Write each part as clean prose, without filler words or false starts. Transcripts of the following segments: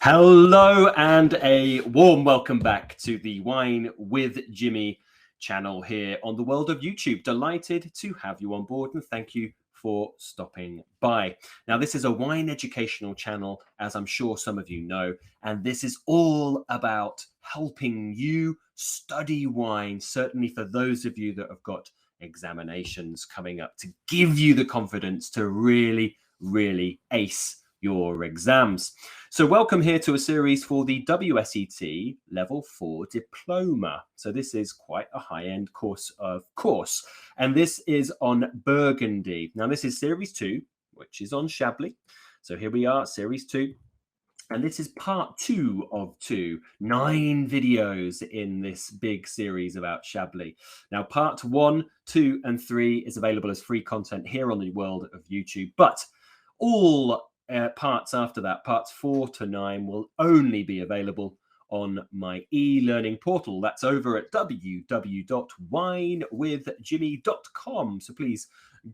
Hello and a warm welcome back to the Wine with Jimmy channel here on the world of YouTube. Delighted to have you on board and thank you for stopping by. Now, this is a wine educational channel, as I'm sure some of you know, and this is all about helping you study wine, certainly for those of you that have got examinations coming up, to give you the confidence to really ace your exams. So welcome here to a series for the WSET Level 4 Diploma. So this is quite a high-end course, of course, and this is on Burgundy. Now this is Series 2, which is on Chablis. So here we are, Series 2. And this is part 2 of 2, 9 videos in this big series about Chablis. Now, part 1, 2, and 3 is available as free content here on the world of YouTube, but all parts after that, parts 4 to 9, will only be available on my e-learning portal. That's over at www.winewithjimmy.com. So please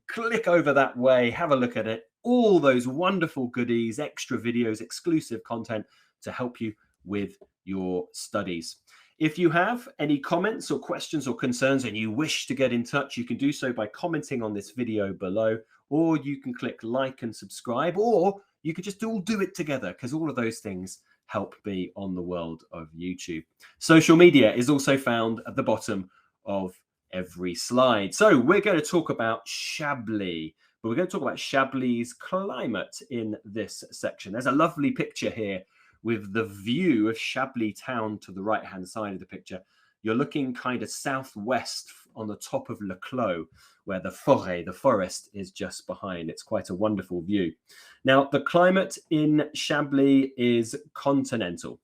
click over that way, have a look at it. All those wonderful goodies, extra videos, exclusive content to help you with your studies. If you have any comments or questions or concerns and you wish to get in touch, you can do so by commenting on this video below, or you can click like and subscribe, or you could just all do it together, because all of those things help me on the world of YouTube. Social media is also found at the bottom of every slide. So we're going to talk about Chablis, but we're going to talk about Chablis' climate in this section. There's a lovely picture here with the view of Chablis town to the right-hand side of the picture. You're looking kind of southwest on the top of Le Clos, where the forest is just behind. It's quite a wonderful view. Now, the climate in Chablis is continental.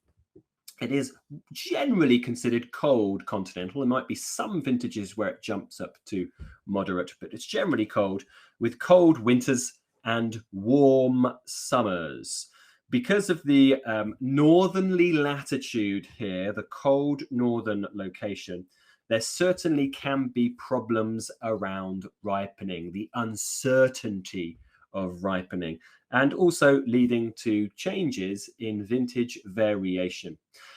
It is generally considered cold continental. There might be some vintages where it jumps up to moderate, but it's generally cold, with cold winters and warm summers. Because of the northerly latitude here, the cold northern location, there certainly can be problems around ripening, the uncertainty of ripening, and also leading to changes in vintage variation.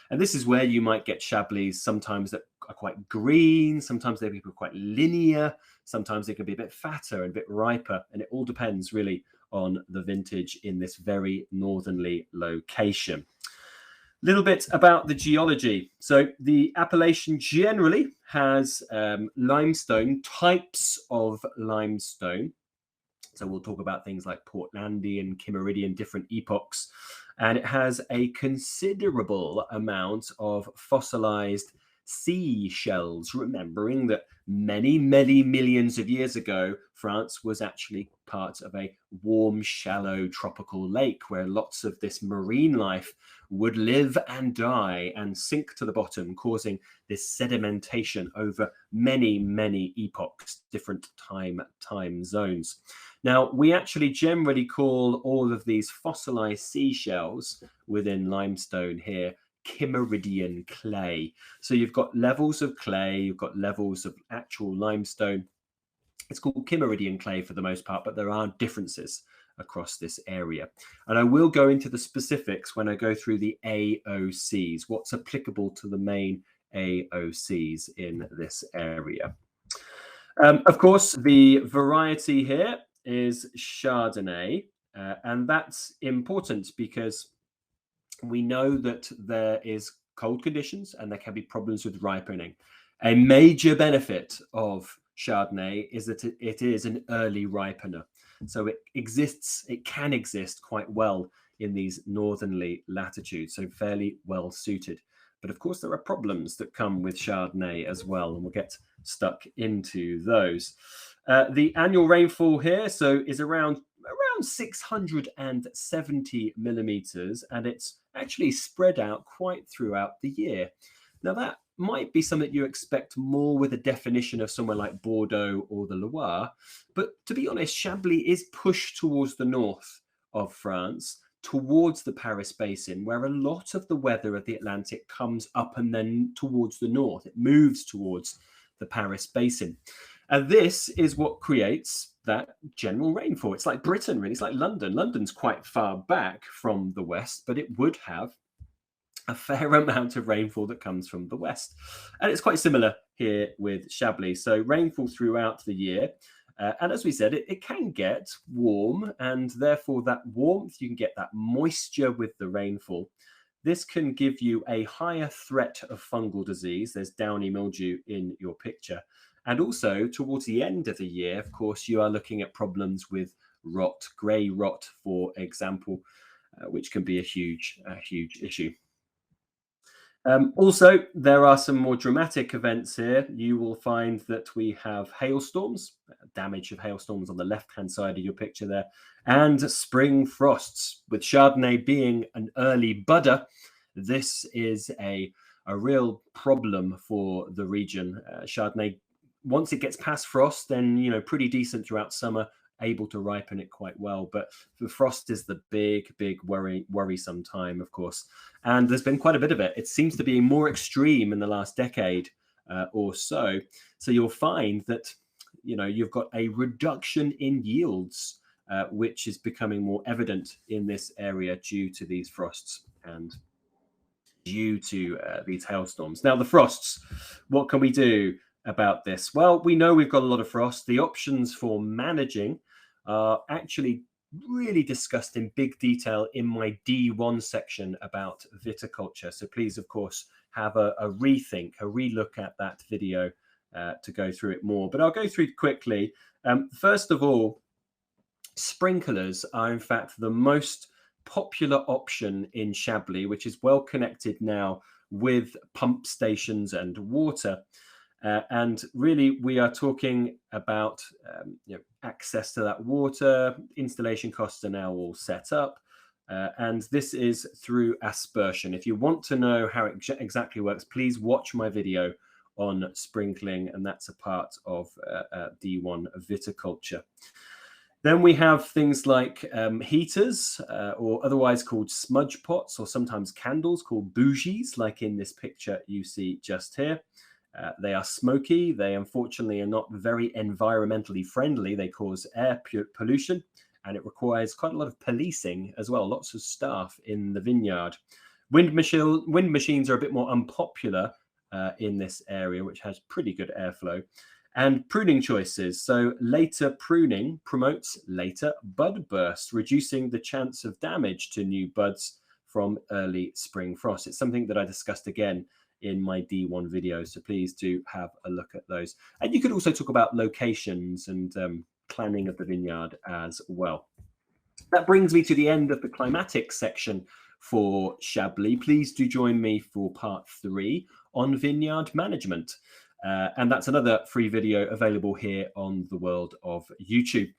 And this is where you might get Chablis sometimes that are quite green, sometimes they're quite linear, sometimes they can be a bit fatter and a bit riper, and it all depends really on the vintage in this very northerly location. A little bit about the geology. So the appellation generally has limestone, types of limestone. So we'll talk about things like Portlandian, Kimmeriddian, different epochs. And it has a considerable amount of fossilized seashells, remembering that many millions of years ago, France was actually part of a warm, shallow tropical lake where lots of this marine life would live and die and sink to the bottom, causing this sedimentation over many epochs, different time zones. Now, we actually generally call all of these fossilized seashells within limestone here Kimmeriddian clay. So you've got levels of clay, you've got levels of actual limestone. It's called Kimmeriddian clay for the most part, but there are differences across this area. And I will go into the specifics when I go through the AOCs, what's applicable to the main AOCs in this area. Of course, the variety here is Chardonnay, and that's important because we know that there is cold conditions and there can be problems with ripening. A major benefit of Chardonnay is that it is an early ripener. So it can exist quite well in these northerly latitudes, so fairly well suited. But of course, there are problems that come with Chardonnay as well, and we'll get stuck into those. The annual rainfall here is around 670 millimeters, and it's actually spread out quite throughout the year. Now, that might be something you expect more with a definition of somewhere like Bordeaux or the Loire, but to be honest, Chablis is pushed towards the north of France, towards the Paris Basin, where a lot of the weather of the Atlantic comes up and then towards the north. It moves towards the Paris Basin. And this is what creates that general rainfall. It's like Britain, really. It's like London. London's quite far back from the west, but it would have a fair amount of rainfall that comes from the west. And it's quite similar here with Chablis. So rainfall throughout the year. And as we said, it can get warm, and therefore that warmth, you can get that moisture with the rainfall. This can give you a higher threat of fungal disease. There's downy mildew in your picture. And also towards the end of the year, of course, you are looking at problems with rot, grey rot, for example, which can be a huge issue. Also, there are some more dramatic events here. You will find that we have hailstorms, damage of hailstorms on the left-hand side of your picture there, and spring frosts. With Chardonnay being an early budder, this is a real problem for the region. Chardonnay, once it gets past frost, then, you know, pretty decent throughout summer, able to ripen it quite well. But the frost is the big worrisome time, of course. And there's been quite a bit of it. It seems to be more extreme in the last decade or so. So you'll find that, you know, you've got a reduction in yields, which is becoming more evident in this area due to these frosts and due to these hailstorms. Now, the frosts, what can we do about this? Well, we know we've got a lot of frost. The options for managing are actually really discussed in big detail in my D1 section about viticulture. So please, of course, have a rethink, a relook at that video to go through it more. But I'll go through it quickly. First of all, sprinklers are in fact the most popular option in Chablis, which is well connected now with pump stations and water. And really, we are talking about access to that water. Installation costs are now all set up. And this is through aspersion. If you want to know how it exactly works, please watch my video on sprinkling, and that's a part of D1 viticulture. Then we have things like heaters, or otherwise called smudge pots, or sometimes candles called bougies, like in this picture you see just here. They are smoky. They unfortunately are not very environmentally friendly. They cause air pollution, and it requires quite a lot of policing as well, lots of staff in the vineyard. Wind machines are a bit more unpopular in this area, which has pretty good airflow. And pruning choices. So later pruning promotes later bud burst, reducing the chance of damage to new buds from early spring frost. It's something that I discussed again in my D1 videos, so please do have a look at those. And you could also talk about locations and planning of the vineyard as well. That brings me to the end of the climatic section for Chablis. Please do join me for part 3 on vineyard management. And that's another free video available here on the World of YouTube.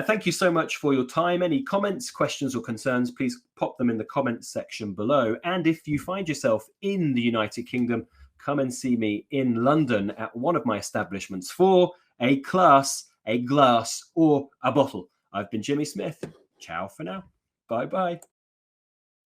Thank you so much for your time. Any comments, questions or concerns, please pop them in the comments section below. And if you find yourself in the United Kingdom, come and see me in London at one of my establishments for a class, a glass or a bottle. I've been Jimmy Smith. Ciao for now. Bye-bye.